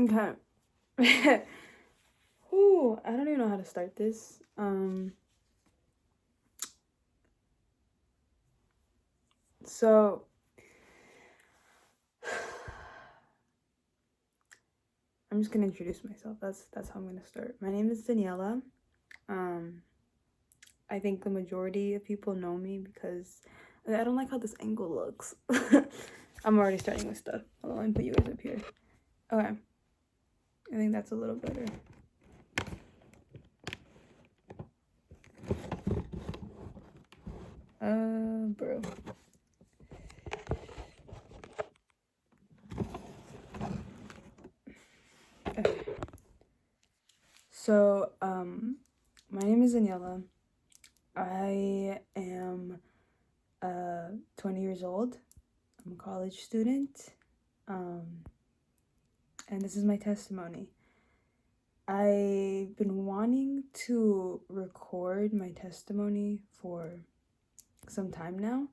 Okay. Ooh, I don't even know how to start this. So I'm just gonna introduce myself. That's how I'm gonna start. My name is Daniela. Um, I think the majority of people know me because I don't like how this angle looks. I'm already starting with stuff. Hold on, let me put you guys up here. Okay. I think that's a little better. Bro. Okay. So, my name is Daniela. I am 20 years old. I'm a college student. And this is my testimony. I've been wanting to record my testimony for some time now.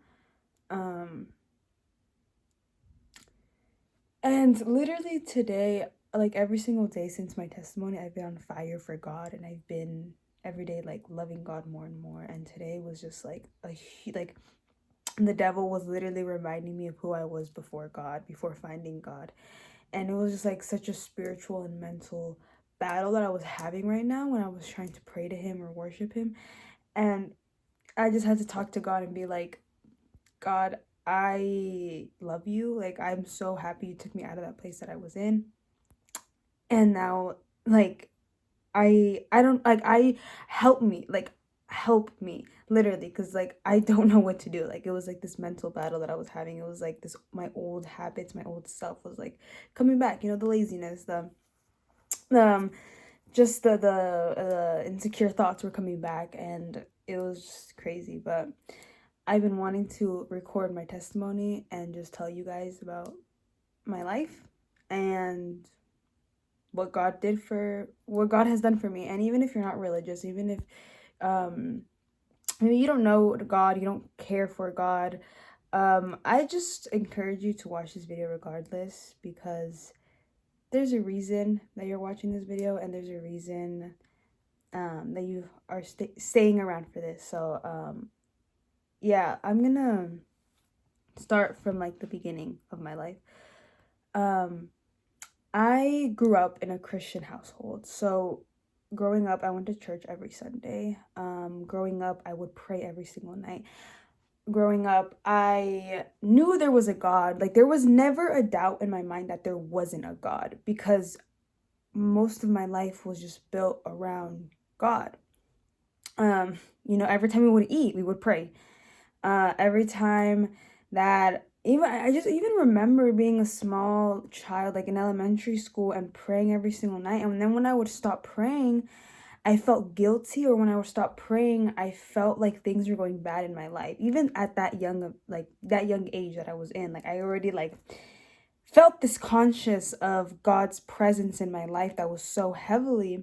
And literally today, like every single day since my testimony, I've been on fire for God, and I've been every day like loving God more and more. And today was just like like the devil was literally reminding me of who I was before God, before finding God. And it was just like such a spiritual and mental battle that I was having right now when I was trying to pray to him or worship him. And I just had to talk to God and be like, God, I love you. Like, I'm so happy you took me out of that place that I was in. And now, like, I don't, like, help me, literally, because, like, I don't know what to do. Like, it was, like, this mental battle that I was having. It was, like, this, my old habits, my old self was, like, coming back, you know, the laziness, um, just the insecure thoughts were coming back, and it was just crazy. But I've been wanting to record my testimony and just tell you guys about my life and what God has done for me. And even if you're not religious, even if maybe you don't know God, you don't care for God, I just encourage you to watch this video regardless, because there's a reason that you're watching this video, and there's a reason that you are staying around for this. So yeah, I'm gonna start from like the beginning of my life. I grew up in a Christian household. So growing up, I went to church every Sunday. Growing up, I would pray every single night. Growing up, I knew there was a God. Like, there was never a doubt in my mind that there wasn't a God, because most of my life was just built around God. Every time we would eat, we would pray. Every time that even I just even remember being a small child, like in elementary school, and praying every single night. And then when I would stop praying, I felt guilty, or when I would stop praying, I felt like things were going bad in my life. Even at that young age that I was in, like I already like felt this conscious of God's presence in my life that was so heavily.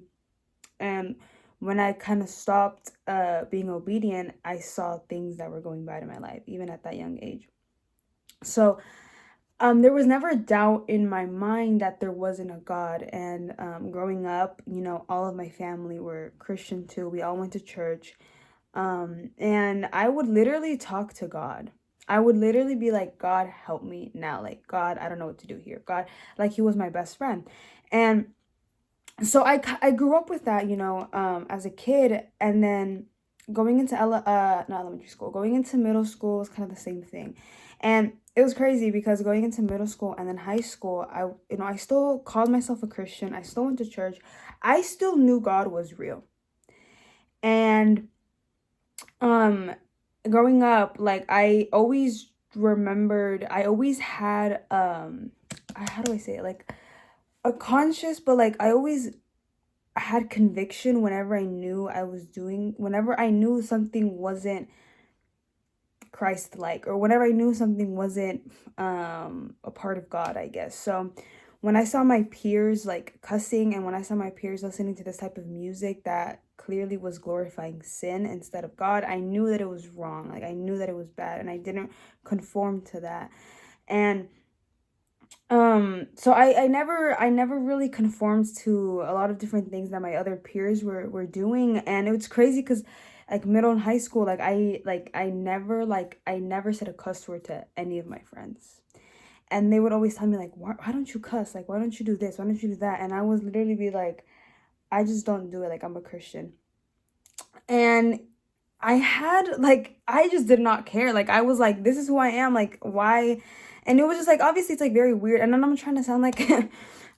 And when I kind of stopped being obedient, I saw things that were going bad in my life, even at that young age. So there was never a doubt in my mind that there wasn't a God. And growing up, all of my family were Christian too. We all went to church. And I would literally talk to God. I would literally be like, God, help me now. Like, God, I don't know what to do here. God, like, he was my best friend. And so I grew up with that, as a kid. And then going into not elementary school, going into middle school was kind of the same thing. And it was crazy because going into middle school and then high school, I still called myself a Christian. I still went to church. I still knew God was real. And growing up, like, I always had how do I say it, like a conscious, but like I always had conviction whenever I knew something wasn't Christ-like, or whenever I knew something wasn't a part of God, I guess. So when I saw my peers like cussing, and when I saw my peers listening to this type of music that clearly was glorifying sin instead of God, I knew that it was wrong. Like, I knew that it was bad, and I didn't conform to that. And So I never really conformed to a lot of different things that my other peers were doing, and it was crazy because like middle and high school, I never said a cuss word to any of my friends. And they would always tell me like, why don't you cuss? Like, why don't you do this? Why don't you do that? And I was literally be like, I just don't do it. Like, I'm a Christian. And I just did not care. Like, I was like, this is who I am. Like, why? And it was just like, obviously, it's like very weird. And then I'm trying to sound like,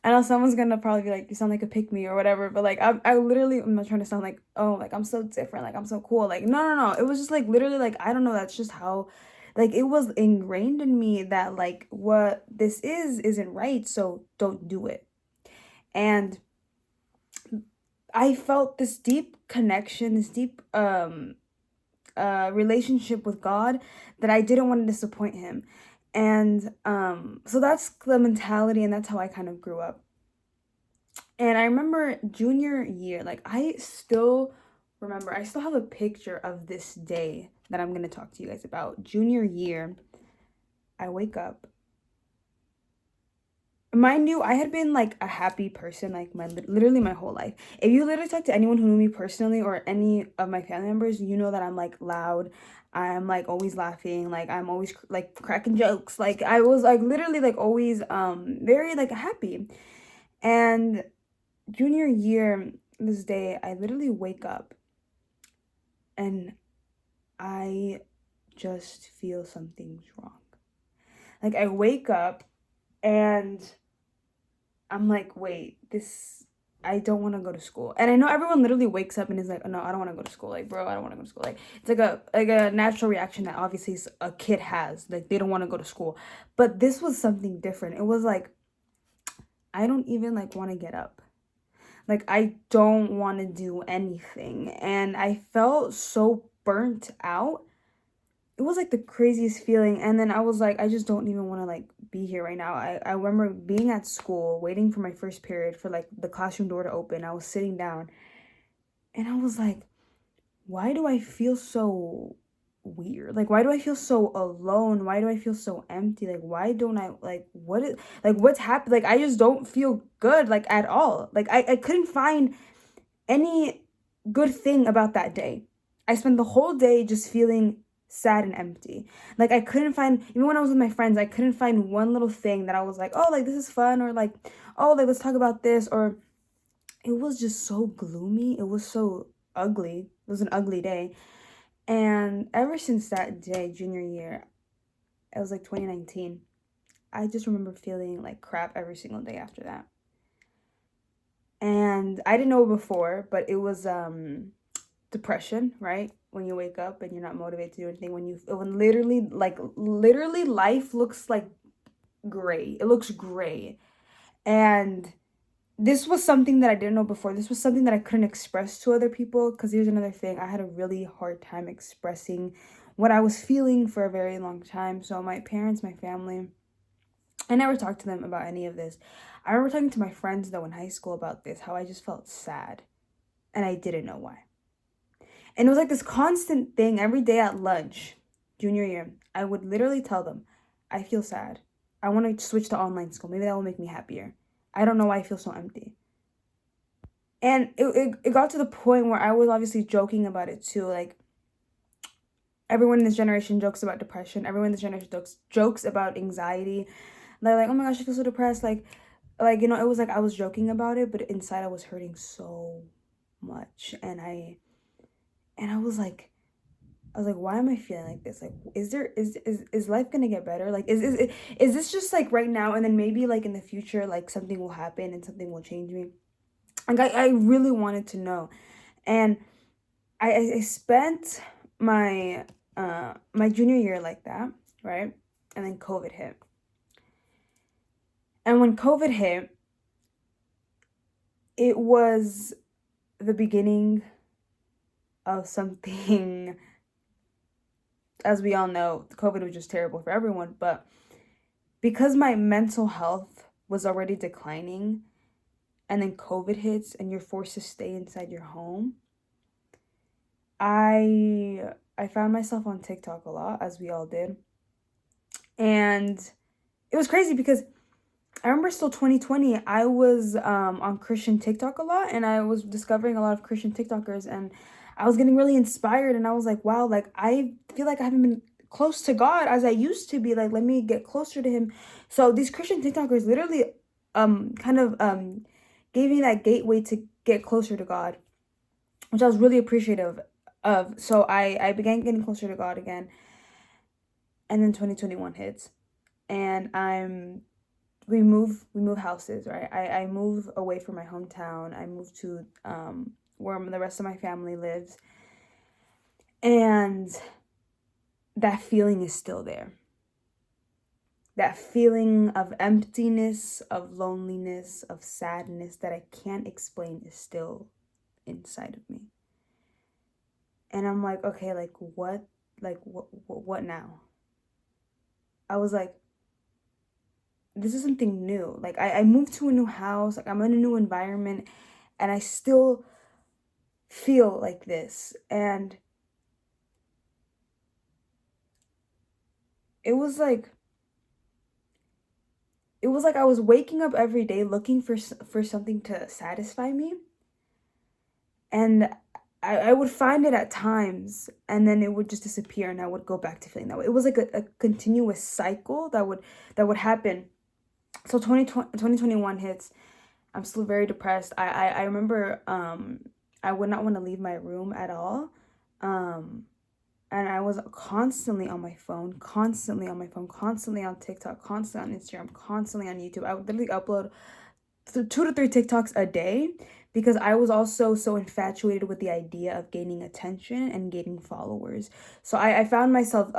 I know someone's gonna probably be like, you sound like a pick me or whatever. But like, I literally, I'm not trying to sound like, oh, like I'm so different. Like, I'm so cool. Like, no, no, no. It was just like, literally, like, I don't know. That's just how, like, it was ingrained in me that, like, what this isn't right. So don't do it. And I felt this deep connection, this deep, relationship with God that I didn't want to disappoint him. And so that's the mentality, and that's how I kind of grew up. And I remember junior year, like I still remember, I still have a picture of this day that I'm going to talk to you guys about. Junior year, I wake up. Mind you, I had been like a happy person like my literally my whole life. If you literally talk to anyone who knew me personally or any of my family members, you know that I'm like loud. I'm like always laughing, like I'm always like cracking jokes. Like I was like literally like always very like happy. And junior year, this day, I literally wake up and I just feel something's wrong. Like I wake up and I'm like, wait, I don't want to go to school. And I know everyone literally wakes up and is like, oh, no, I don't want to go to school. Like, bro, I don't want to go to school. Like, it's like a natural reaction that obviously a kid has. Like, they don't want to go to school. But this was something different. It was like, I don't even like want to get up. Like, I don't want to do anything. And I felt so burnt out. It was like the craziest feeling. And then I was like, I just don't even want to like be here right now. I remember being at school waiting for my first period for like the classroom door to open. I was sitting down and I was like, why do I feel so weird? Like, why do I feel so alone? Why do I feel so empty? Like, why don't I like what is like what's happened? Like, I just don't feel good like at all. Like I couldn't find any good thing about that day. I spent the whole day just feeling sad and empty. Like I couldn't find, even when I was with my friends, I couldn't find one little thing that I was like, oh, like this is fun, or like, oh, like let's talk about this, or it was just so gloomy. It was so ugly. It was an ugly day. And ever since that day, junior year, it was like 2019, I just remember feeling like crap every single day after that. And I didn't know before, but it was depression, right? When you wake up and you're not motivated to do anything, when literally life looks like gray. It looks gray. And this was something that I didn't know before. This was something that I couldn't express to other people, because here's another thing. I had a really hard time expressing what I was feeling for a very long time. So my parents, my family, I never talked to them about any of this. I remember talking to my friends though in high school about this, how I just felt sad and I didn't know why. And it was like this constant thing every day at lunch, junior year. I would literally tell them, I feel sad. I want to switch to online school. Maybe that will make me happier. I don't know why I feel so empty. And it got to the point where I was obviously joking about it too. Like, everyone in this generation jokes about depression. Everyone in this generation jokes about anxiety. They're like, oh my gosh, I feel so depressed. Like, it was like I was joking about it, but inside I was hurting so much. And I was like, why am I feeling like this? Like, is life gonna get better? Like, is this just like right now, and then maybe like in the future, like something will happen and something will change me? Like, I really wanted to know. And I spent my junior year like that, right? And then COVID hit. And when COVID hit, it was the beginning of something. As we all know, COVID was just terrible for everyone, but because my mental health was already declining, and then COVID hits and you're forced to stay inside your home, I found myself on TikTok a lot, as we all did. And it was crazy because I remember still 2020, I was on Christian TikTok a lot, and I was discovering a lot of Christian TikTokers, and I was getting really inspired, and I was like, wow, like I feel like I haven't been close to God as I used to be. Like, let me get closer to him. So these Christian TikTokers literally kind of gave me that gateway to get closer to God, which I was really appreciative of. So I began getting closer to God again. And then 2021 hits, and we move houses, right? I move away from my hometown. I move to where the rest of my family lives. And that feeling is still there. That feeling of emptiness, of loneliness, of sadness that I can't explain is still inside of me. And I'm like, okay, like what now? I was like, this is something new. Like I moved to a new house, like I'm in a new environment, and I still feel like this. And it was like I was waking up every day looking for something to satisfy me, and I would find it at times, and then it would just disappear, and I would go back to feeling that way. It was like a continuous cycle that would happen. So 2021 hits. I'm still very depressed. I remember I would not want to leave my room at all. Um and I was constantly on my phone, constantly on my phone, constantly on TikTok, constantly on Instagram, constantly on YouTube. I would literally upload 2 to 3 TikToks a day, because I was also so infatuated with the idea of gaining attention and gaining followers. So I found myself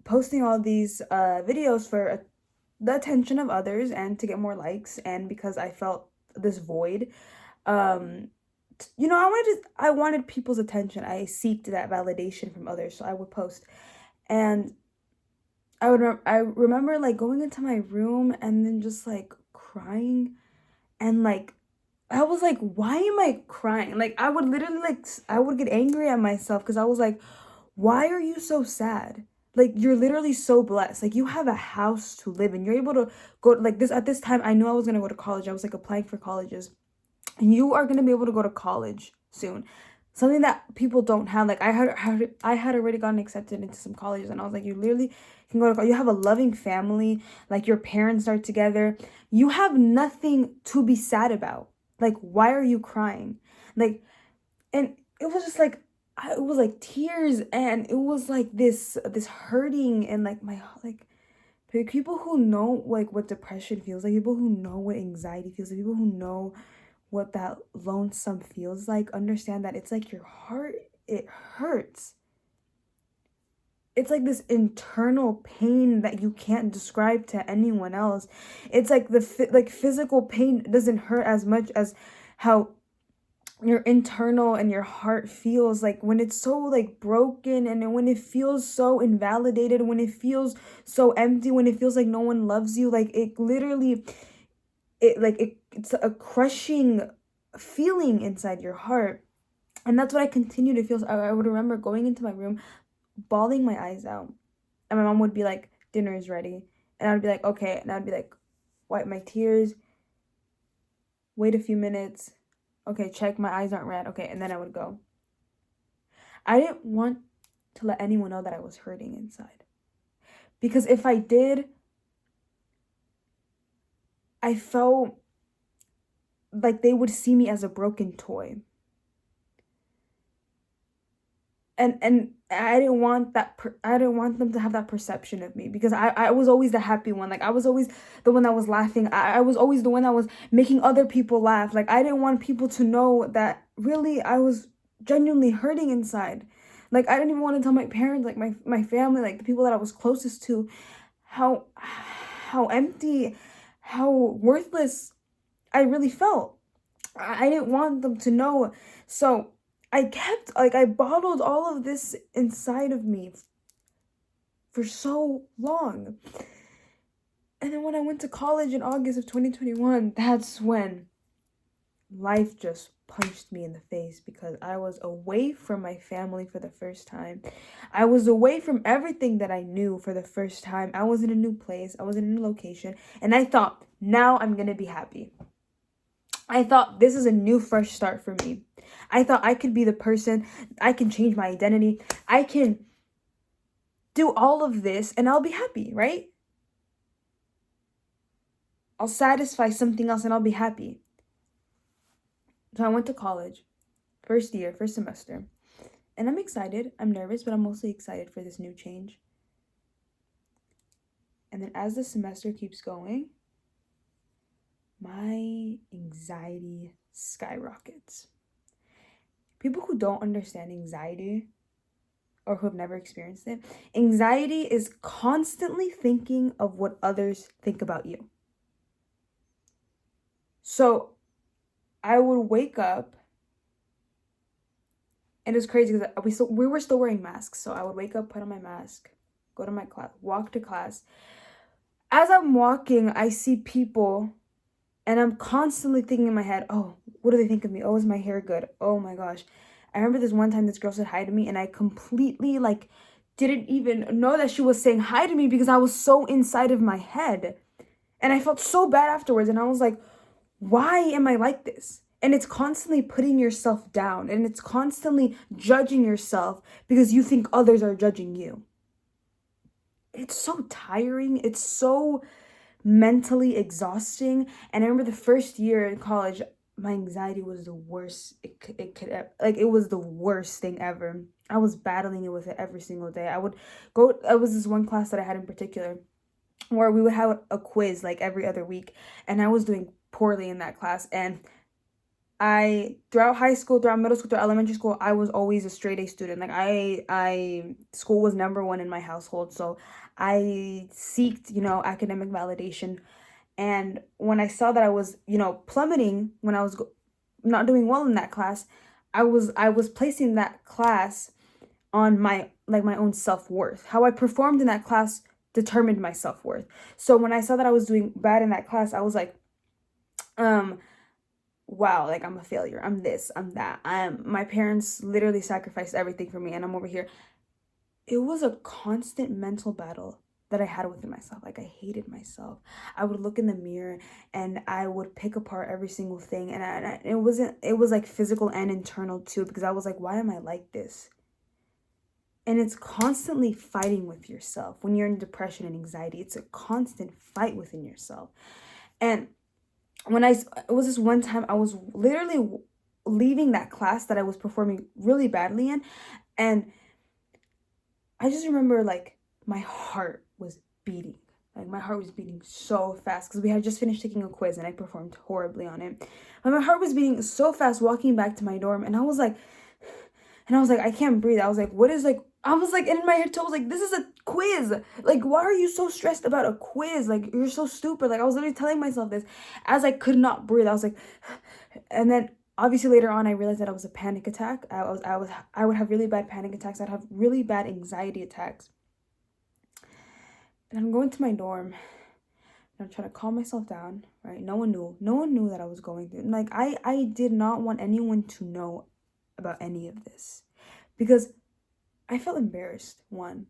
posting all these videos for the attention of others and to get more likes, and because I felt this void. Um, I wanted people's attention. I seeked that validation from others, so I would post. And I remember like going into my room and then just like crying, and like I was like, why am I crying? Like I would literally I would get angry at myself, because I was like, why are you so sad? Like you're literally so blessed. Like you have a house to live in. You're able to go like this at this time. I knew I was gonna go to college. I was like applying for colleges. You are gonna be able to go to college soon. Something that people don't have. Like I had already gotten accepted into some colleges, and I was like, you literally can go to college. You have a loving family. Like your parents are together. You have nothing to be sad about. Like why are you crying? Like, and it was just like it was like tears, and it was like this hurting, and like my like people who know like what depression feels like, people who know what anxiety feels like, people who know what that lonesome feels like, understand that it's like your heart, it hurts. It's like this internal pain that you can't describe to anyone else. It's like like physical pain doesn't hurt as much as how your internal and your heart feels like when it's so like broken, and when it feels so invalidated, when it feels so empty, when it feels like no one loves you. Like it literally, it's a crushing feeling inside your heart. And that's what I continue to feel. So I would remember going into my room, bawling my eyes out, and my mom would be like, dinner is ready, and I'd be like, okay, and I'd be like, wipe my tears, wait a few minutes, okay, check my eyes aren't red, okay, and then I would go. I didn't want to let anyone know that I was hurting inside, because if I did, I felt like they would see me as a broken toy. And I didn't want I didn't want them to have that perception of me, because I was always the happy one. Like I was always the one that was laughing. I was always the one that was making other people laugh. Like I didn't want people to know that really I was genuinely hurting inside. Like I didn't even want to tell my parents, like my family, like the people that I was closest to, how empty, how worthless I really felt. I didn't want them to know. So I bottled all of this inside of me for so long. And then when I went to college in August of 2021, that's when life just punched me in the face because I was away from my family for the first time. I was away from everything that I knew for the first time. I was in a new place, I was in a new location, and I thought, now I'm gonna be happy. I thought this is a new fresh start for me. I thought I could be the person, I can change my identity, I can do all of this and I'll be happy, right? I'll satisfy something else and I'll be happy. So I went to college, first year, first semester, and I'm excited. I'm nervous, but I'm mostly excited for this new change. And then as the semester keeps going, my anxiety skyrockets. People who don't understand anxiety or who have never experienced it, anxiety is constantly thinking of what others think about you. So I would wake up, and it was crazy because we were still wearing masks. So I would wake up, put on my mask, go to my class, walk to class. As I'm walking, I see people, and I'm constantly thinking in my head, oh, what do they think of me? Oh, is my hair good? Oh my gosh. I remember this one time this girl said hi to me, and I completely didn't even know that she was saying hi to me because I was so inside of my head. And I felt so bad afterwards, and I was like, why am I like this? And it's constantly putting yourself down, and it's constantly judging yourself because you think others are judging you. It's so tiring. It's so mentally exhausting. And I remember the first year in college, my anxiety was the worst. It was the worst thing ever. I was battling it with it every single day. It was this one class that I had in particular where we would have a quiz like every other week, and I was doing poorly in that class. And throughout high school, throughout middle school, throughout elementary school, I was always a straight A student. Like school was number one in my household. So I seeked, academic validation. And when I saw that I was, plummeting, when I was not doing well in that class, I was placing that class on my own self-worth. How I performed in that class determined my self-worth. So when I saw that I was doing bad in that class, I was like, wow, like I'm a failure. I'm this, I'm that. My parents literally sacrificed everything for me, and I'm over here. It was a constant mental battle that I had within myself. Like, I hated myself. I would look in the mirror and I would pick apart every single thing, and it was like physical and internal too, because I was like, why am I like this? And it's constantly fighting with yourself. When you're in depression and anxiety, it's a constant fight within yourself. And it was this one time I was literally leaving that class that I was performing really badly in, and I just remember my heart was beating. Like, my heart was beating so fast because we had just finished taking a quiz and I performed horribly on it. But my heart was beating so fast walking back to my dorm, and I was like, I can't breathe. I was like, and in my head too, I was like, this is a quiz. Like, why are you so stressed about a quiz? Like, you're so stupid. Like, I was literally telling myself this as I could not breathe. I was like, and then obviously later on I realized that it was a panic attack. I would have really bad panic attacks. I'd have really bad anxiety attacks. And I'm going to my dorm, and I'm trying to calm myself down, right? No one knew that I was going through. And like, I did not want anyone to know about any of this because I felt embarrassed, one.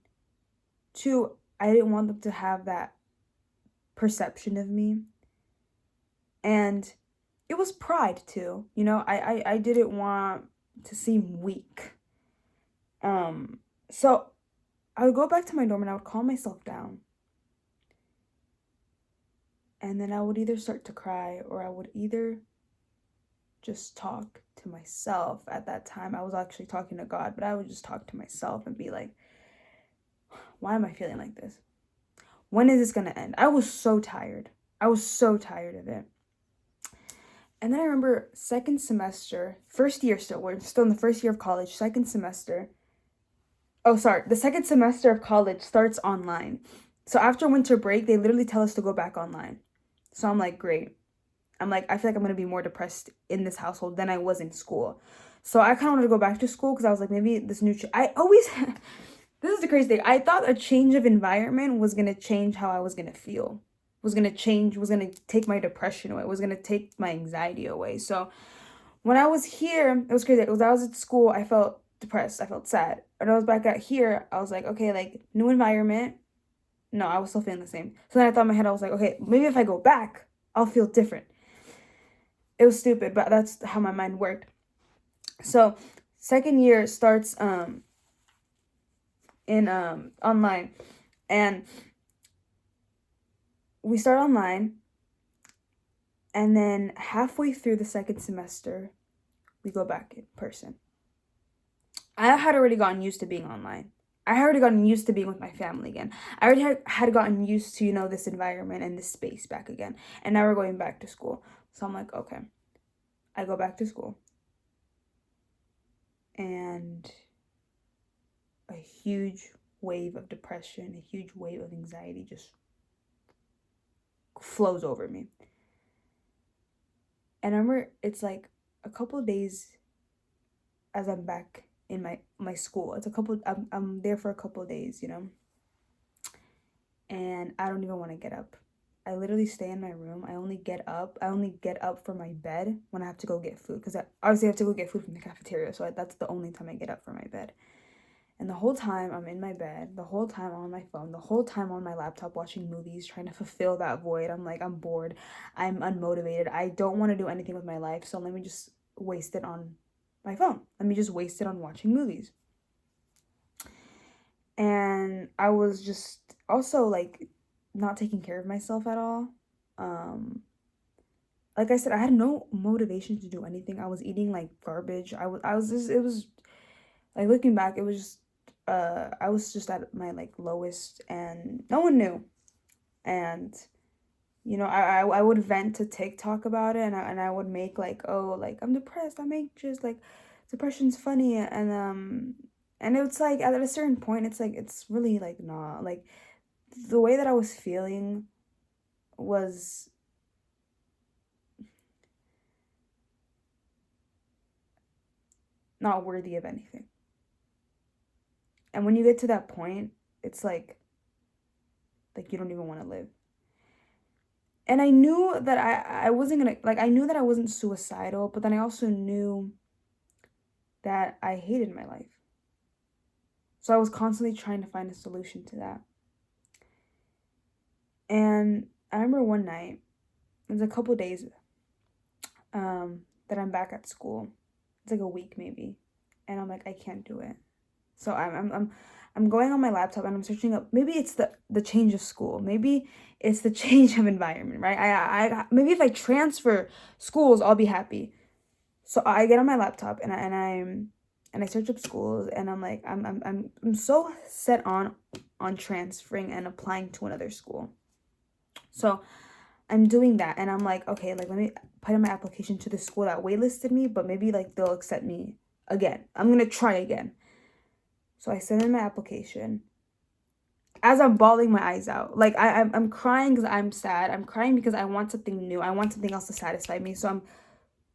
Two, I didn't want them to have that perception of me. And it was pride too. I didn't want to seem weak. So I would go back to my dorm and I would calm myself down. And then I would either start to cry, or I would either just talk to myself. At that time, I was actually talking to God, but I would just talk to myself and be like, why am I feeling like this? When is this going to end? I was so tired. I was so tired of it. And then I remember second semester, first year still, we're still in the first year of college, second semester. Oh, sorry. The second semester of college starts online. So after winter break, they literally tell us to go back online. So I'm like, great. I feel like I'm going to be more depressed in this household than I was in school. So I kind of wanted to go back to school because I was like, maybe this this is the crazy thing. I thought a change of environment was going to change how I was going to feel. Was going to take my depression away. Was going to take my anxiety away. So When I was here, it was crazy. Because I was at school, I felt depressed. I felt sad. When I was back out here, I was like, okay, like, new environment. No, I was still feeling the same. So then I thought in my head, I was like, okay, maybe if I go back, I'll feel different. It was stupid, but that's how my mind worked. So second year starts in online, and we start online, and then halfway through the second semester, we go back in person. I had already gotten used to being online. I had already gotten used to being with my family again. I already had gotten used to, this environment and this space back again. And now we're going back to school. So I'm like, okay. I go back to school. And a huge wave of depression, a huge wave of anxiety just flows over me. And I remember it's like a couple of days as I'm back in my school. I'm there for a couple of days, and I don't even want to get up. I literally stay in my room. I only get up from my bed when I have to go get food, because I obviously have to go get food from the cafeteria, so that's the only time I get up from my bed. And the whole time I'm in my bed, the whole time on my phone, the whole time on my laptop watching movies, trying to fulfill that void. I'm like, I'm bored, I'm unmotivated, I don't want to do anything with my life, so let me just waste it on my phone. Let me just waste it on watching movies. And I was just also like not taking care of myself at all. Like I said, I had no motivation to do anything. I was eating like garbage. I was just, it was like, looking back, it was just I was just at my like lowest, and no one knew. And I would vent to TikTok about it, and I would make like, oh, like, I'm depressed, I'm anxious, like, depression's funny. And it's like at a certain point, it's like, it's really like not like, the way that I was feeling was not worthy of anything. And when you get to that point, it's like you don't even want to live. And I knew that I wasn't gonna, like, I knew that I wasn't suicidal, but then I also knew that I hated my life. So I was constantly trying to find a solution to that. And I remember one night, it was a couple days that I'm back at school. It's like a week maybe. And I'm like, I can't do it. So I'm going on my laptop and I'm searching up, maybe it's the change of school. Maybe it's the change of environment, right? I maybe if I transfer schools, I'll be happy. So I get on my laptop and I search up schools, and I'm like, I'm so set on transferring and applying to another school. So I'm doing that, and I'm like, okay, like, let me put in my application to the school that waitlisted me, but maybe like they'll accept me again. I'm gonna try again. So I send in my application as I'm bawling my eyes out. Like, I'm crying because I'm sad. I'm crying because I want something new. I want something else to satisfy me. So I'm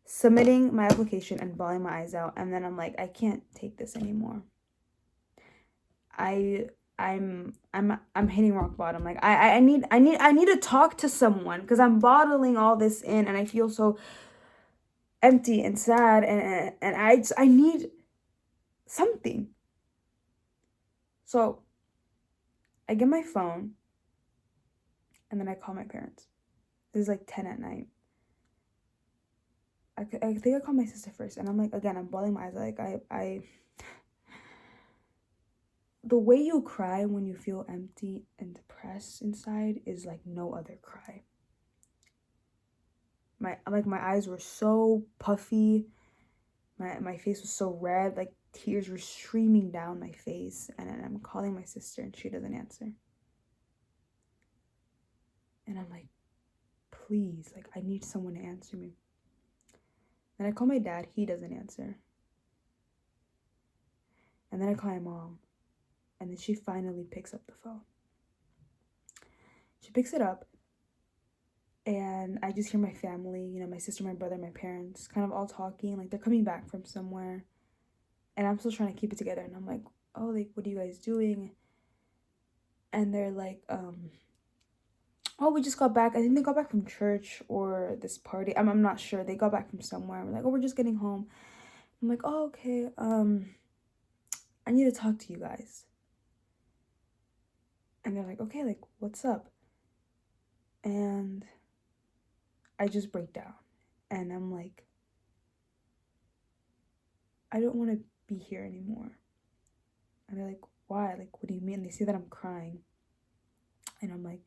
submitting my application and bawling my eyes out. And then I'm like, I can't take this anymore. I'm hitting rock bottom. Like, I need to talk to someone, because I'm bottling all this in, and I feel so empty and sad, and I need something. So I get my phone, and then I call my parents. This is like 10 at night. I think I called my sister first, and I'm like, again, I'm bawling my eyes. Like, the way you cry when you feel empty and depressed inside is like no other cry. My eyes were so puffy. My face was so red, like tears were streaming down my face, and I'm calling my sister and she doesn't answer. And I'm like, please, like, I need someone to answer me. Then I call my dad, he doesn't answer. And then I call my mom, and then she finally picks up the phone. She picks it up, and I just hear my family, my sister, my brother, my parents, kind of all talking, like they're coming back from somewhere. And I'm still trying to keep it together, and I'm like, oh, like, what are you guys doing? And they're like, oh, we just got back. I think they got back from church or this party. I'm not sure. They got back from somewhere. We're like, oh, we're just getting home. I'm like, oh, okay. I need to talk to you guys. And they're like, okay, like, what's up? And I just break down. And I'm like, I don't want to be here anymore. And they're like, why? Like, what do you mean? They see that I'm crying. And I'm like,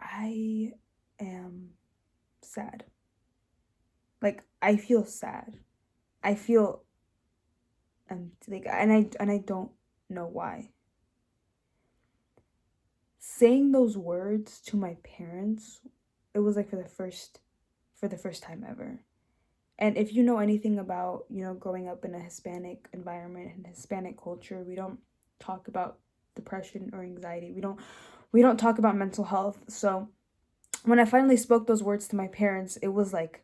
I am sad. Like, I feel sad. I feel like, and I don't know why. Saying those words to my parents, it was like for the first time ever. And if you know anything about, growing up in a Hispanic environment and Hispanic culture, we don't talk about depression or anxiety. We don't talk about mental health. So when I finally spoke those words to my parents, it was like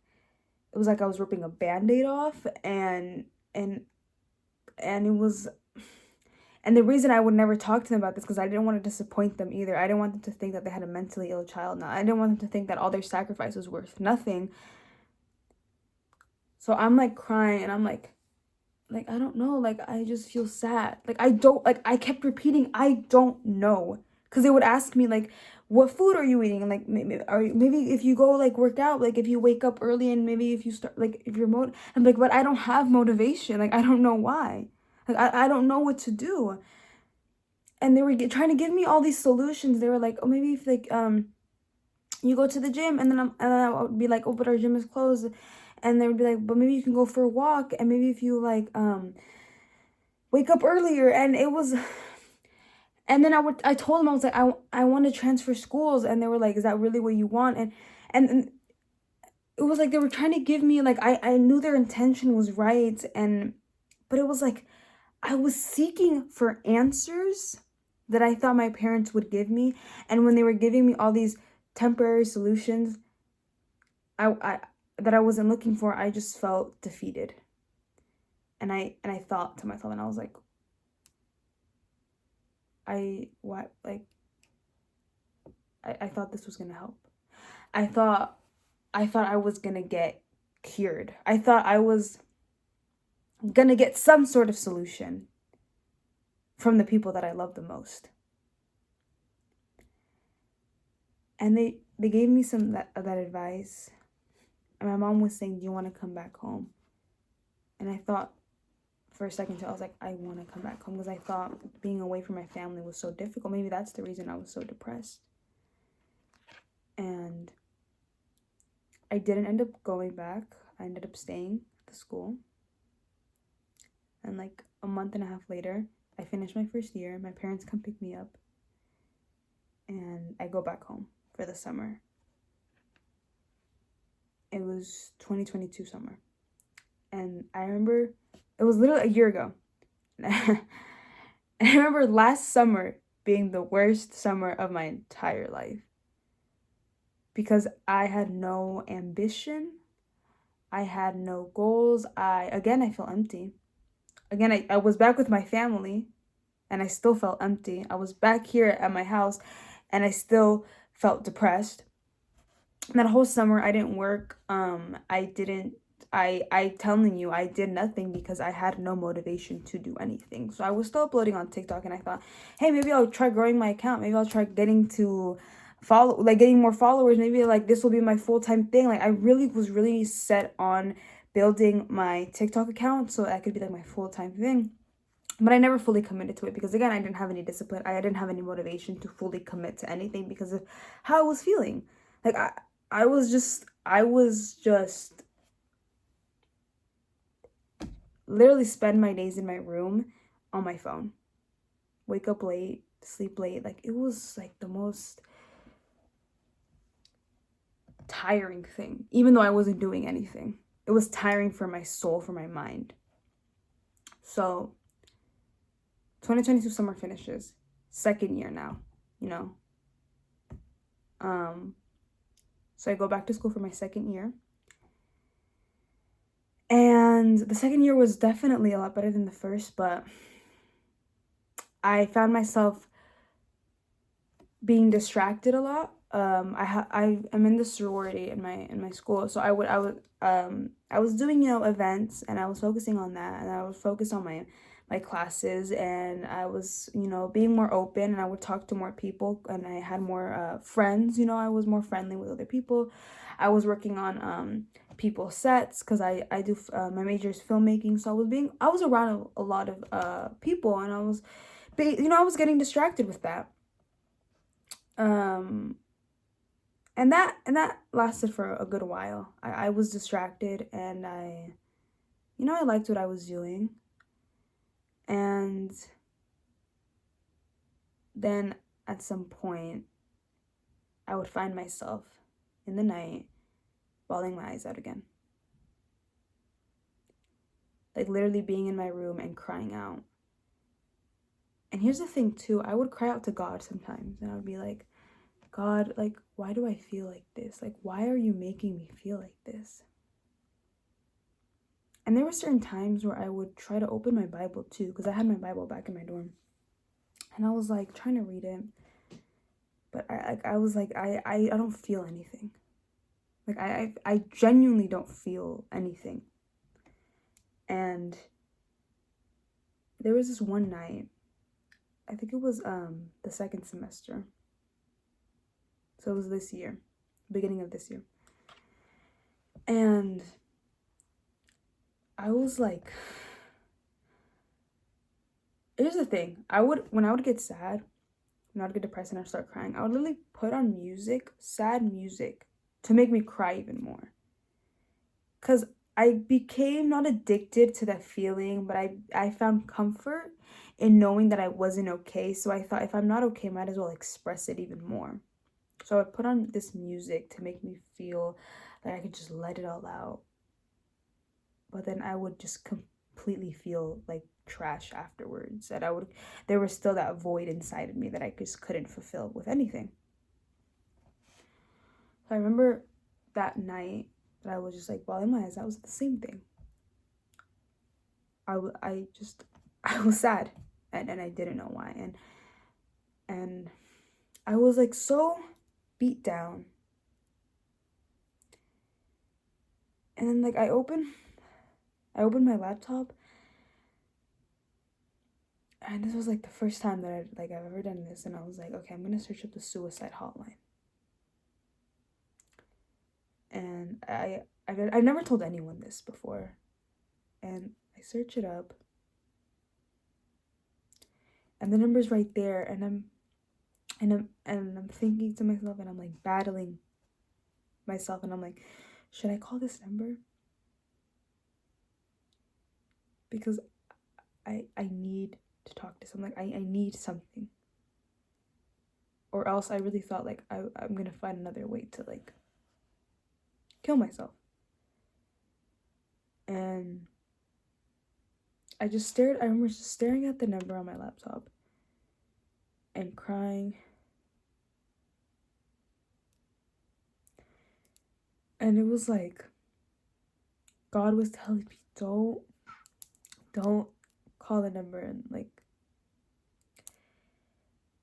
I was ripping a band-aid off, and it was, and the reason I would never talk to them about this, because I didn't want to disappoint them either. I didn't want them to think that they had a mentally ill child now. I didn't want them to think that all their sacrifice was worth nothing. So I'm like crying, and I'm like, I don't know, like, I just feel sad. Like, I kept repeating, I don't know. Because they would ask me, like, what food are you eating? And, like, maybe if you go, like, work out, like, if you wake up early and maybe if you start, like, if you're I'm like, but I don't have motivation. Like, I don't know why. Like, I don't know what to do. And they were trying to give me all these solutions. They were like, oh, maybe if, like, you go to the gym, and then I would be like, oh, but our gym is closed. And they would be like, but maybe you can go for a walk, and maybe if you, like, wake up earlier. And it was, and then I told them, I was like, I want to transfer schools. And they were like, is that really what you want? And it was like they were trying to give me, like, I knew their intention was right, but it was like I was seeking for answers that I thought my parents would give me. And when they were giving me all these temporary solutions, I that I wasn't looking for, I just felt defeated. And I thought to myself, and I was like, I thought this was gonna help. I thought I was gonna get cured. I thought I was gonna get some sort of solution from the people that I love the most. And they gave me some that advice. And my mom was saying, do you want to come back home? And I thought for a second too, I was like, I want to come back home, because I thought being away from my family was so difficult. Maybe that's the reason I was so depressed. And I didn't end up going back. I ended up staying at the school. And like a month and a half later, I finished my first year. My parents come pick me up. And I go back home for the summer. It was 2022 summer. And I remember, it was literally a year ago. And I remember last summer being the worst summer of my entire life. Because I had no ambition. I had no goals. I felt empty. Again, I was back with my family, and I still felt empty. I was back here at my house, and I still felt depressed. And that whole summer, I didn't work. I telling you, I did nothing because I had no motivation to do anything. So I was still uploading on TikTok, and I thought, hey, maybe I'll try growing my account. Maybe I'll try getting more followers. Maybe like this will be my full-time thing. Like I was really set on building my TikTok account so that could be like my full-time thing. But I never fully committed to it because, again, I didn't have any discipline. I didn't have any motivation to fully commit to anything because of how I was feeling. Like I was just literally spend my days in my room on my phone. Wake up late, sleep late. Like it was like the most tiring thing, even though I wasn't doing anything. It was tiring for my soul, for my mind. So 2022 summer finishes. Second year now, So I go back to school for my second year. And the second year was definitely a lot better than the first, but I found myself being distracted a lot. I am in the sorority in my school, so I was doing, events, and I was focusing on that, and I was focused on my classes, and I was, being more open, and I would talk to more people, and I had more friends. I was more friendly with other people. I was working on people's sets because I do my major is filmmaking, so I was around a lot of people, and I was getting distracted with that. Um, and that lasted for a good while. I was distracted, and I liked what I was doing. And then at some point, I would find myself in the night bawling my eyes out again. Like literally being in my room and crying out. And here's the thing too, I would cry out to God sometimes, and I would be like, God, like, why do I feel like this? Like, why are you making me feel like this? And there were certain times where I would try to open my Bible too, because I had my Bible back in my dorm. And I was like trying to read it, but I was like, I don't feel anything. Like I genuinely don't feel anything. And there was this one night, I think it was the second semester. So it was this year, beginning of this year. And I was like, here's the thing. When I would get sad, when I would get depressed and I'd start crying, I would literally put on music, sad music, to make me cry even more. Because I became not addicted to that feeling, but I found comfort in knowing that I wasn't okay. So I thought, if I'm not okay, I might as well express it even more. So I would put on this music to make me feel like I could just let it all out. But then I would just completely feel like trash afterwards. And there was still that void inside of me that I just couldn't fulfill with anything. So I remember that night that I was just like bawling my eyes. That was the same thing. I was sad, and I didn't know why. And I was like so beat down. And then like I opened my laptop, and this was like the first time that I've ever done this, and I was like, okay, I'm gonna search up the suicide hotline. And I've never told anyone this before, and I search it up, and the number's right there, and I'm thinking to myself, and I'm like battling myself, and I'm like, should I call this number? Because I need to talk to someone. Like I need something, or else I really thought like I'm gonna find another way to like kill myself. And I remember just staring at the number on my laptop and crying. And it was like God was telling me, don't call the number. And like,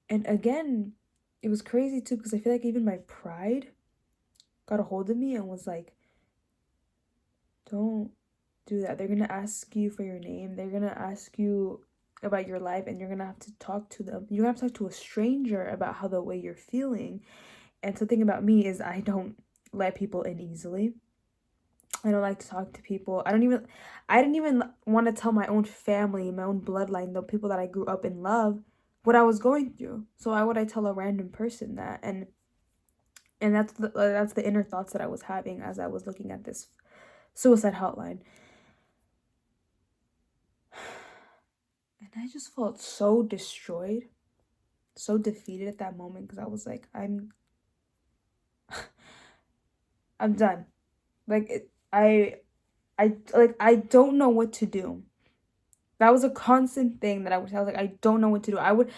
and again, it was crazy too, because I feel like even my pride got a hold of me and was like, don't do that. They're gonna ask you for your name. They're gonna ask you about your life, and you're gonna have to talk to them. You're gonna have to talk to a stranger about how the way you're feeling. And something about me is I don't let people in easily. I don't like to talk to people. I didn't even want to tell my own family, my own bloodline, the people that I grew up in love, what I was going through. So why would I tell a random person that? And that's the inner thoughts that I was having as I was looking at this suicide hotline. And I just felt so destroyed, so defeated at that moment, because I was like, I'm done. Like I don't know what to do. That was a constant thing that I was like, I don't know what to do. I would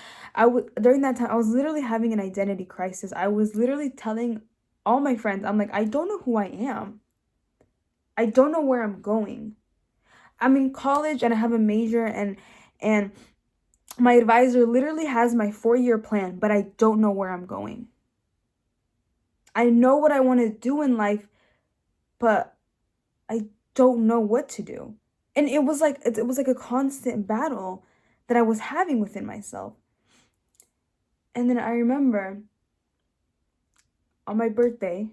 during that time I was literally having an identity crisis. I was literally telling all my friends, I'm like, I don't know who I am. I don't know where I'm going. I'm in college and I have a major, and my advisor literally has my 4-year plan, but I don't know where I'm going. I know what I want to do in life, but I don't know what to do. And it was like a constant battle that I was having within myself. And then I remember on my birthday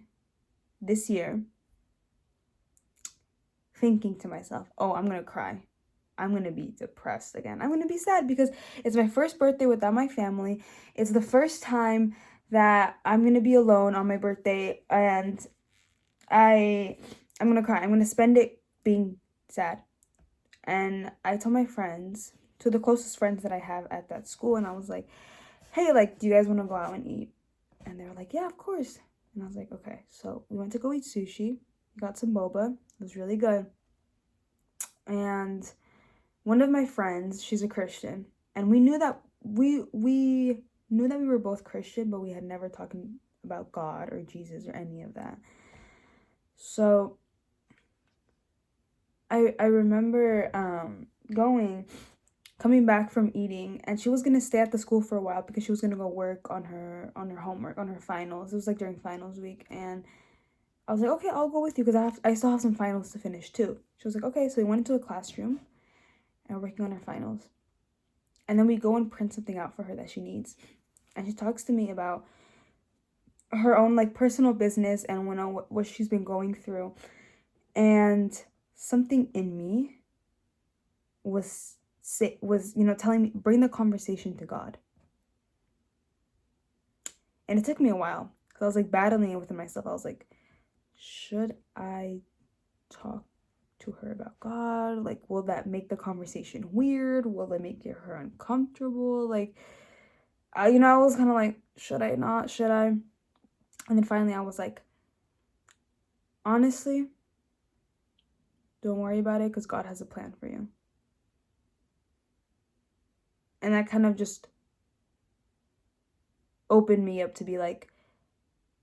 this year thinking to myself, "Oh, I'm going to cry. I'm going to be depressed again. I'm going to be sad because it's my first birthday without my family. It's the first time that I'm going to be alone on my birthday, and I'm going to cry. I'm going to spend it being sad." And I told my friends, to the closest friends that I have at that school, and I was like, "Hey, like, do you guys want to go out and eat?" And they were like, "Yeah, of course." And I was like, "Okay." So we went to go eat sushi. We got some boba. It was really good. And one of my friends, she's a Christian, and we knew that we knew that we were both Christian, but we had never talked about God or Jesus or any of that. So I remember coming back from eating, and she was gonna stay at the school for a while because she was gonna go work on her homework, on her finals. It was like during finals week, and I was like, "Okay, I'll go with you because I still have some finals to finish too." She was like, "Okay." So we went into a classroom and we're working on her finals, and then we go and print something out for her that she needs, and she talks to me about her own like personal business and what she's been going through, and something in me was telling me, bring the conversation to God. And it took me a while because I was like battling it within myself. I was like, should I talk to her about God? Like, will that make the conversation weird? Will it make her uncomfortable? Like, I was kind of like, should I not? Should I? And then finally I was like, honestly, don't worry about it because God has a plan for you. And that kind of just opened me up to be like,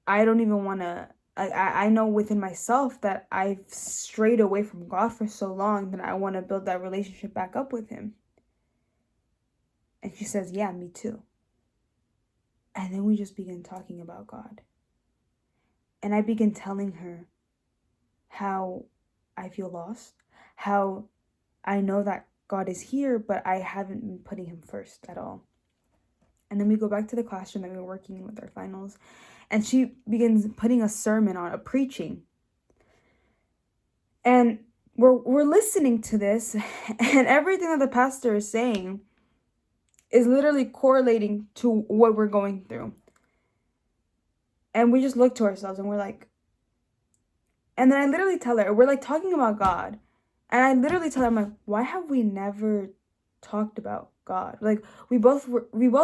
I don't even want to, I know within myself that I've strayed away from God for so long that I want to build that relationship back up with him. And she says, yeah, me too. And then we just begin talking about God. And I begin telling her how I feel lost, how I know that God is here, but I haven't been putting him first at all. And then we go back to the classroom that we were working with our finals, and she begins putting a sermon on, a preaching. And we're listening to this, and everything that the pastor is saying is literally correlating to what we're going through. And we just look to ourselves and we're like, and then I literally tell her, we're like talking about God. And I literally tell her, I'm like, why have we never talked about God? Like, we both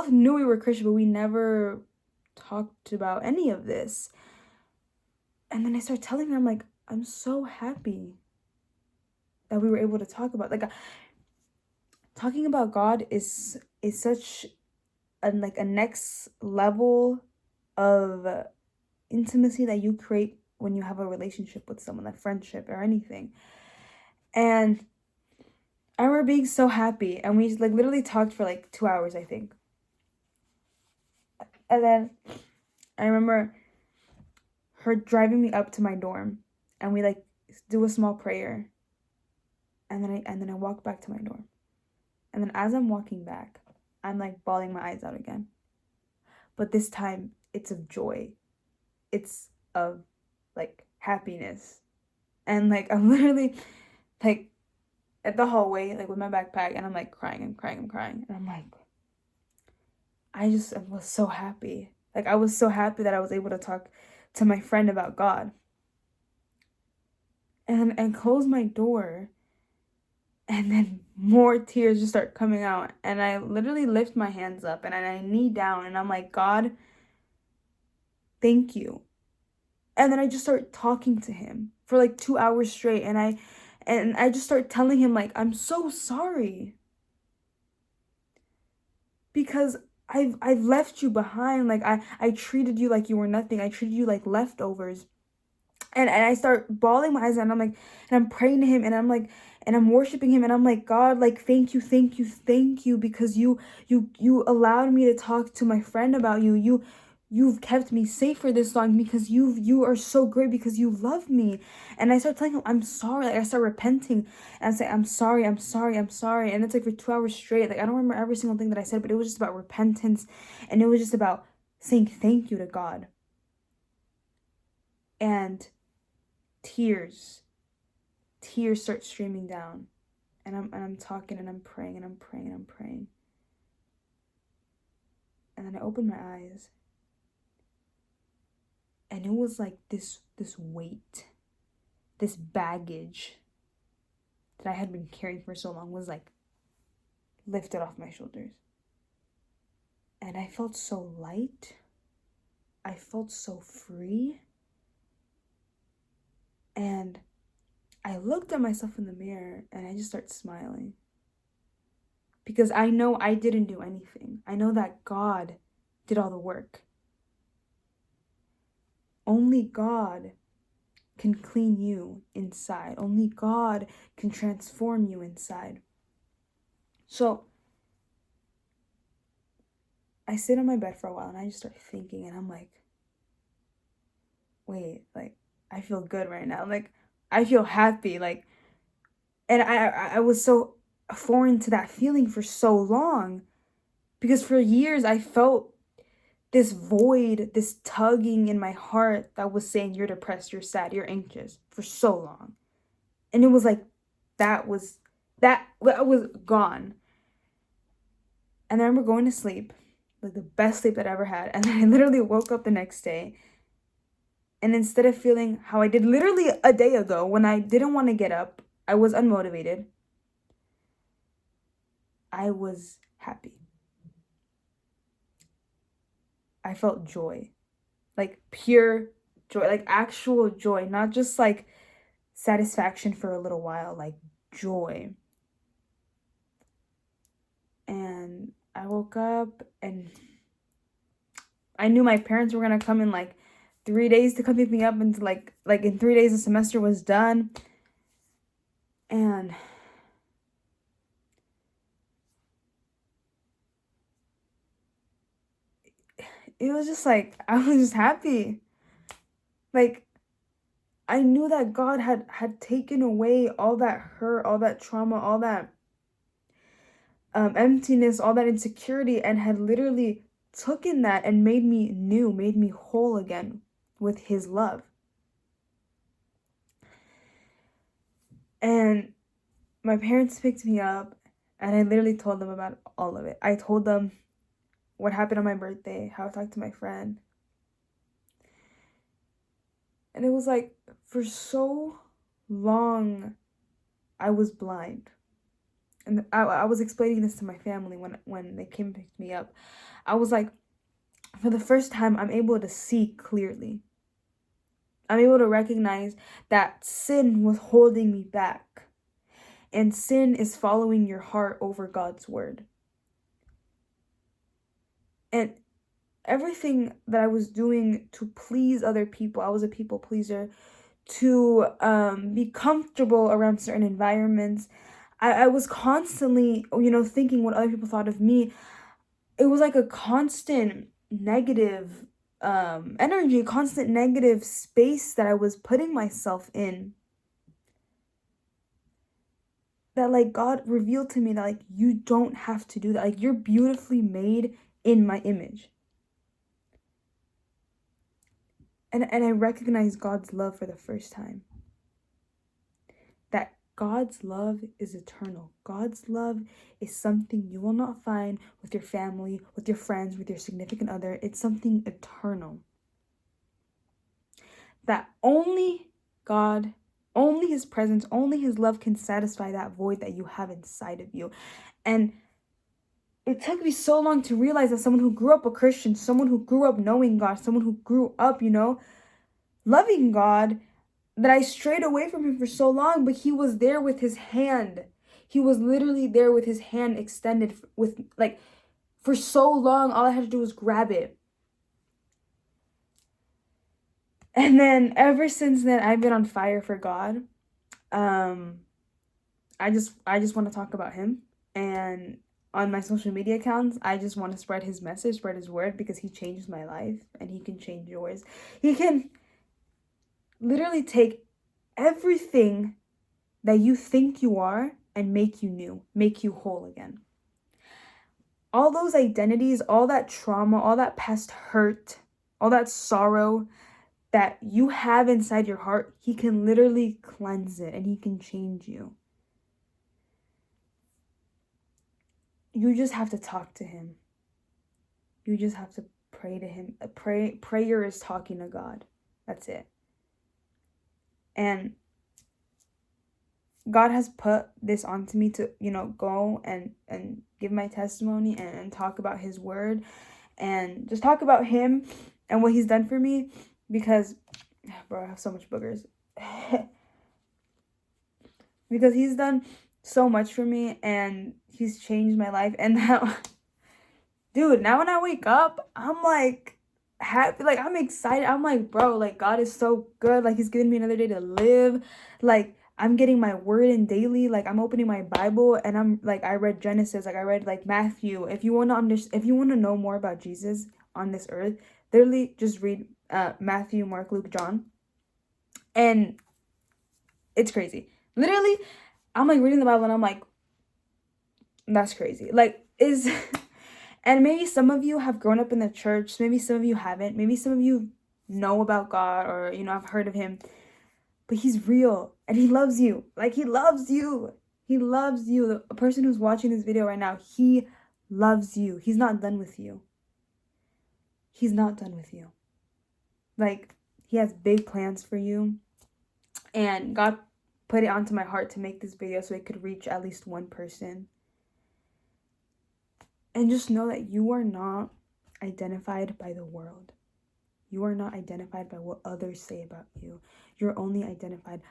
knew we were Christian, but we never talked about any of this. And then I start telling her, I'm like, I'm so happy that we were able to talk about, like, talking about God is such a next level of intimacy that you create when you have a relationship with someone, like friendship or anything. And I remember being so happy, and we like literally talked for like 2 hours, I think. And then I remember her driving me up to my dorm, and we like do a small prayer. And then I walk back to my dorm. And then as I'm walking back, I'm like bawling my eyes out again. But this time it's of joy. It's of like happiness. And like I'm literally like at the hallway, like with my backpack, and I'm like crying and crying and crying. And I'm like, I was so happy. Like I was so happy that I was able to talk to my friend about God. And close my door. And then more tears just start coming out. And I literally lift my hands up and I knee down and I'm like, God, thank you. And then I just start talking to him for like 2 hours straight. And I just start telling him like, I'm so sorry. Because I've left you behind. Like I treated you like you were nothing. I treated you like leftovers. And I start bawling my eyes out, and I'm like, and I'm praying to him, and I'm like, and I'm worshiping him, and I'm like, God, like, thank you, thank you, thank you, because you allowed me to talk to my friend about you've kept me safe for this long, because you are so great, because you love me. And I start telling him I'm sorry. Like, I start repenting, and I say, I'm sorry, I'm sorry, I'm sorry. And it's like for 2 hours straight. Like, I don't remember every single thing that I said, but it was just about repentance, and it was just about saying thank you to God. And tears start streaming down. And I'm talking, and I'm praying, and I'm praying, and I'm praying. And then I opened my eyes, and it was like this weight, this baggage that I had been carrying for so long was like lifted off my shoulders. And I felt so light. I felt so free. And I looked at myself in the mirror, and I just started smiling. Because I know I didn't do anything. I know that God did all the work. Only God can clean you inside. Only God can transform you inside. So I sit on my bed for a while, and I just start thinking, and I'm like, wait, like, I feel good right now. Like, I feel happy. Like, and I was so foreign to that feeling for so long, because for years I felt this void, this tugging in my heart that was saying, you're depressed, you're sad, you're anxious, for so long. And it was like, that was gone. And I remember going to sleep, like the best sleep that I ever had. And then I literally woke up the next day. And instead of feeling how I did literally a day ago, when I didn't want to get up, I was unmotivated, I was happy. I felt joy, like pure joy, like actual joy, not just like satisfaction for a little while, like joy. And I woke up, and I knew my parents were gonna come in like 3 days to come pick me up, and like in 3 days the semester was done. And it was just like, I was just happy. Like, I knew that God had taken away all that hurt, all that trauma, all that emptiness, all that insecurity, and had literally taken that and made me new, made me whole again with his love. And my parents picked me up, and I literally told them about all of it. I told them what happened on my birthday, how I talked to my friend. And it was like, for so long, I was blind. And I was explaining this to my family when they came and picked me up. I was like, for the first time, I'm able to see clearly. I'm able to recognize that sin was holding me back. And sin is following your heart over God's word. And everything that I was doing to please other people, I was a people pleaser, to be comfortable around certain environments. I was constantly, thinking what other people thought of me. It was like a constant negative energy, constant negative space that I was putting myself in. That, like, God revealed to me that, like, you don't have to do that. Like, you're beautifully made in my image. And I recognized God's love for the first time. That God's love is eternal. God's love is something you will not find with your family, with your friends, with your significant other. It's something eternal. That only God, only his presence, only his love can satisfy that void that you have inside of you. And it took me so long to realize that someone who grew up a Christian, someone who grew up knowing God, someone who grew up, loving God, that I strayed away from him for so long, but he was there with his hand. He was literally there with his hand extended, with, like, for so long, all I had to do was grab it. And then ever since then, I've been on fire for God. I just want to talk about him, and on my social media accounts, I just want to spread his message, spread his word, because he changed my life and he can change yours. He can literally take everything that you think you are and make you new, make you whole again. All those identities, all that trauma, all that past hurt, all that sorrow that you have inside your heart, he can literally cleanse it and he can change you. You just have to talk to him. You just have to pray to him. Prayer is talking to God. That's it. And God has put this onto me to, go and give my testimony and talk about his word and just talk about him and what he's done for me, because, bro, I have so much boogers. Because he's done so much for me and he's changed my life. And now, dude, now when I wake up, I'm like happy, like I'm excited. I'm like, bro, like God is so good. Like he's giving me another day to live. Like I'm getting my word in daily. Like I'm opening my Bible and I'm like, I read Genesis, like I read like Matthew. If you want to know more about Jesus on this earth, literally just read Matthew, Mark, Luke, John. And it's crazy. Literally, I'm like reading the Bible and I'm like, that's crazy. Like and maybe some of you have grown up in the church, maybe some of you haven't, maybe some of you know about God or have heard of him, but he's real and he loves you. Like he loves you. He loves you. The person who's watching this video right now, he loves you. He's not done with you. He's not done with you. Like he has big plans for you. And God put it onto my heart to make this video so it could reach at least one person. And just know that you are not identified by the world. You are not identified by what others say about you. You're only identified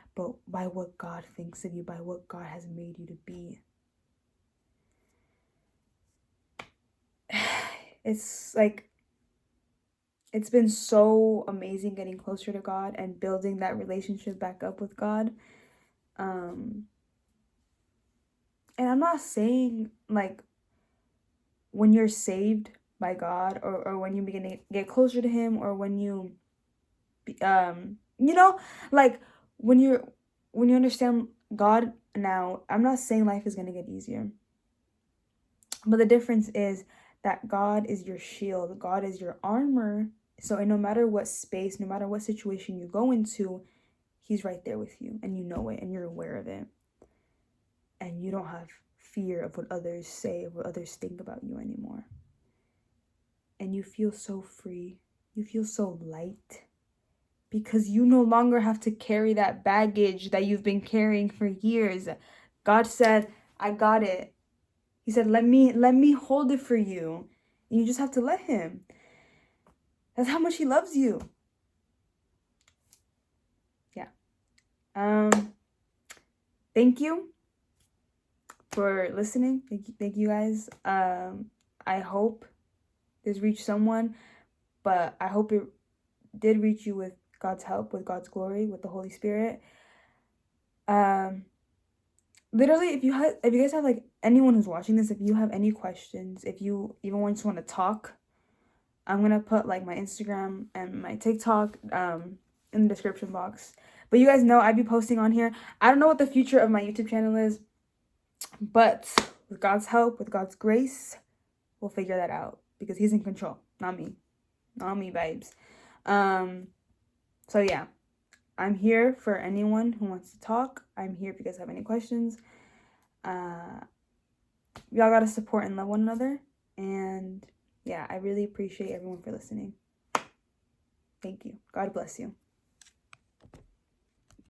by what God thinks of you, by what God has made you to be. It's like, it's been so amazing getting closer to God and building that relationship back up with God. And I'm not saying like when you're saved by God or when you begin to get closer to him, or when you like when you understand God now, I'm not saying life is going to get easier. But the difference is that God is your shield. God is your armor. So no matter what space, no matter what situation you go into, he's right there with you and you know it and you're aware of it. And you don't have fear of what others say, of what others think about you anymore. And you feel so free. You feel so light. Because you no longer have to carry that baggage that you've been carrying for years. God said, I got it. He said, let me hold it for you. And you just have to let him. That's how much he loves you. Yeah. Thank you for listening. Thank you guys. I hope this reached someone, but I hope it did reach you with God's help, with God's glory, with the Holy Spirit. Literally, if you guys have like anyone who's watching this, if you have any questions, if you even just want to talk, I'm gonna put like my Instagram and my TikTok in the description box. But you guys know I'd be posting on here. I don't know what the future of my YouTube channel is, but with God's help, with God's grace, we'll figure that out, because he's in control, not me. Not me, vibes. So yeah, I'm here for anyone who wants to talk. I'm here if you guys have any questions. Y'all gotta support and love one another. And yeah, I really appreciate everyone for listening. Thank you. God bless you.